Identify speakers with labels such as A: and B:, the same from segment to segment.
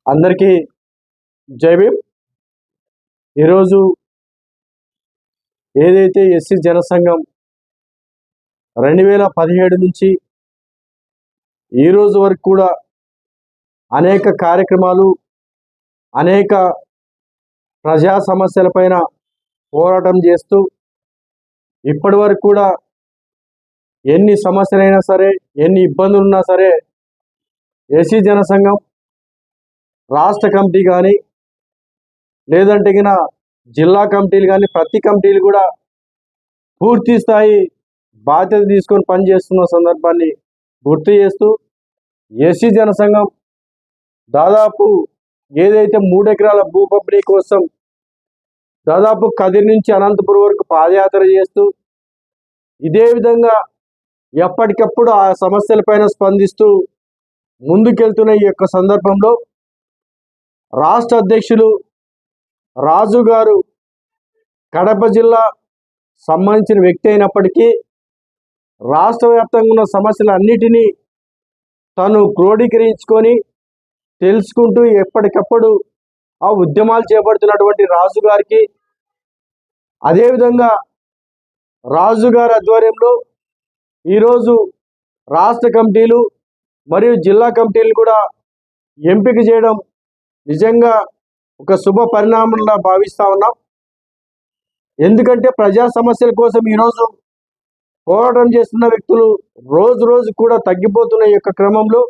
A: అందరికీ జై భీమ్. ఈరోజు ఏదైతే ఎస్సీ జనసంఘం 2017 నుంచి ఈ రోజు వరకు కూడా అనేక కార్యక్రమాలు, అనేక ప్రజా సమస్యలపైన పోరాటం చేస్తూ ఇప్పటి వరకు కూడా ఎన్ని సమస్యలైనా సరే, ఎన్ని ఇబ్బందులు ఉన్నా సరే ఎస్సీ జనసంఘం రాష్ట్ర కమిటీ కానీ లేదంటే జిల్లా కమిటీలు కానీ ప్రతి కమిటీలు కూడా పూర్తి స్థాయి బాధ్యత తీసుకొని పనిచేస్తున్న సందర్భాన్ని గుర్తు చేస్తూ ఎస్సీ జనసంఘం దాదాపు ఏదైతే 3 ఎకరాల భూ పంపిణీ కోసం దాదాపు కదిరి నుంచి అనంతపురం వరకు పాదయాత్ర చేస్తూ ఇదే విధంగా ఎప్పటికప్పుడు ఆ సమస్యలపైన స్పందిస్తూ ముందుకెళ్తున్న ఈ యొక్క సందర్భంలో రాష్ట్ర అధ్యక్షులు రాజు గారు కడప జిల్లా సంబంధించిన వ్యక్తి అయినప్పటికీ రాష్ట్ర వ్యాప్తంగా ఉన్న సమస్యలన్నిటినీ తను క్రోడీకరించుకొని తెలుసుకుంటూ ఎప్పటికప్పుడు ఆ ఉద్యమాలు చేపడుతున్నటువంటి రాజు గారికి, అదేవిధంగా రాజు గారి ఆధ్వర్యంలో ఈరోజు రాష్ట్ర కమిటీలు మరియు జిల్లా కమిటీలు కూడా ఎంపిక చేయడం నిజంగా ఒక శుభ పరిణామంగా భావిస్తా ఉన్నాం. ఎందుకంటే ప్రజా సమస్యల కోసం ఈరోజు పోరాటం చేస్తున్న వ్యక్తులు రోజు రోజు కూడా తగ్గిపోతున్న ఈ యొక్క క్రమంలో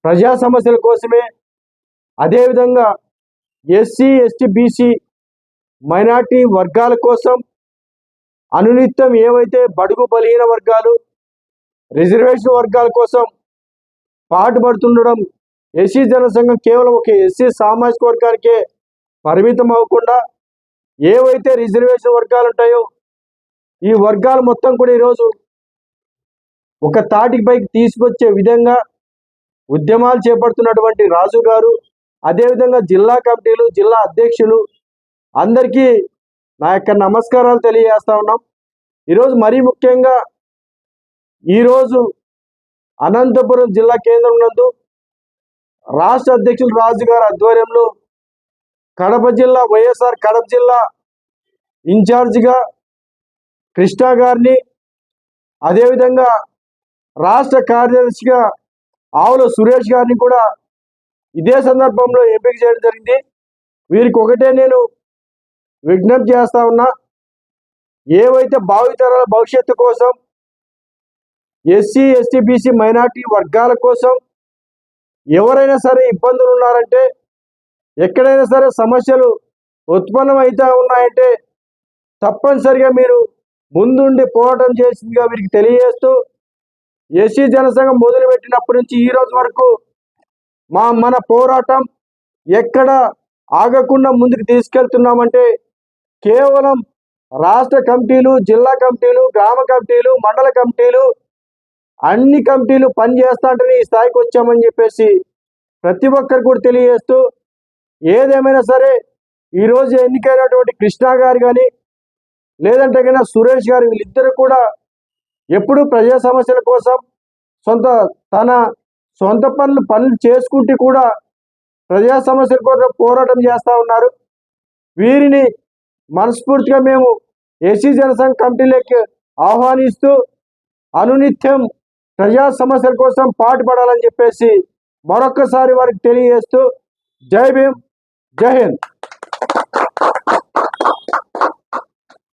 A: ప్రజా సమస్యల కోసమే, అదేవిధంగా ఎస్సీ ఎస్టీ బీసీ మైనార్టీ వర్గాల కోసం అనునిత్యం ఏవైతే బడుగు బలహీన వర్గాలు, రిజర్వేషన్ వర్గాల కోసం పాటుపడుతుండడం ఎస్సీ జనసంఘం కేవలం ఒక ఎస్సీ సామాజిక వర్గానికే పరిమితం అవ్వకుండా ఏవైతే రిజర్వేషన్ వర్గాలు ఉంటాయో ఈ వర్గాలు మొత్తం కూడా ఈరోజు ఒక తాటికి పైకి తీసుకొచ్చే విధంగా ఉద్యమాలు చేపడుతున్నటువంటి రాజు గారు, అదేవిధంగా జిల్లా కమిటీలు, జిల్లా అధ్యక్షులు అందరికీ నా యొక్క నమస్కారాలు తెలియజేస్తా ఉన్నాం. ఈరోజు మరీ ముఖ్యంగా ఈరోజు అనంతపురం జిల్లా కేంద్రం నందు రాష్ట్ర అధ్యక్షులు రాజు గారి ఆధ్వర్యంలో కడప జిల్లా వైఎస్ఆర్ కడప జిల్లా ఇన్ఛార్జిగా కృష్ణ గారిని, అదేవిధంగా రాష్ట్ర కార్యదర్శిగా ఆవుల సురేష్ గారిని కూడా ఇదే సందర్భంలో ఎంపిక చేయడం జరిగింది. వీరికి ఒకటే నేను విజ్ఞప్తి చేస్తా ఉన్నా, ఏవైతే భావితరాల భవిష్యత్తు కోసం ఎస్సీ ఎస్టీ బీసీ మైనార్టీ వర్గాల కోసం ఎవరైనా సరే ఇబ్బందులు ఉన్నారంటే, ఎక్కడైనా సరే సమస్యలు ఉత్పన్నమైతే ఉన్నాయంటే తప్పనిసరిగా మీరు ముందుండి పోరాటం చేసిందిగా వీరికి తెలియజేస్తూ, ఎస్సీ జనసంఘం మొదలుపెట్టినప్పటి నుంచి ఈ రోజు వరకు మన పోరాటం ఎక్కడ ఆగకుండా ముందుకు తీసుకెళ్తున్నామంటే కేవలం రాష్ట్ర కమిటీలు, జిల్లా కమిటీలు, గ్రామ కమిటీలు, మండల కమిటీలు అన్ని కమిటీలు పనిచేస్తాంటే ఈ స్థాయికి వచ్చామని చెప్పేసి ప్రతి ఒక్కరు కూడా తెలియజేస్తూ, ఏదేమైనా సరే ఈరోజు ఎన్నికైనటువంటి కృష్ణ గారు కానీ లేదంటే సురేష్ గారు వీళ్ళిద్దరూ కూడా ఎప్పుడూ ప్రజా సమస్యల కోసం తన సొంత పనులు చేసుకుంటూ కూడా ప్రజా సమస్యల కోసం పోరాటం చేస్తూ ఉన్నారు. వీరిని మనస్ఫూర్తిగా మేము ఎస్సీ జనసంఘ కమిటీలోకి ఆహ్వానిస్తూ అనునిత్యం ప్రజా సమస్యల కోసం పాటుపడాలని చెప్పేసి మరొక్కసారి వారికి తెలియజేస్తూ జై భీమ్, జై హింద్.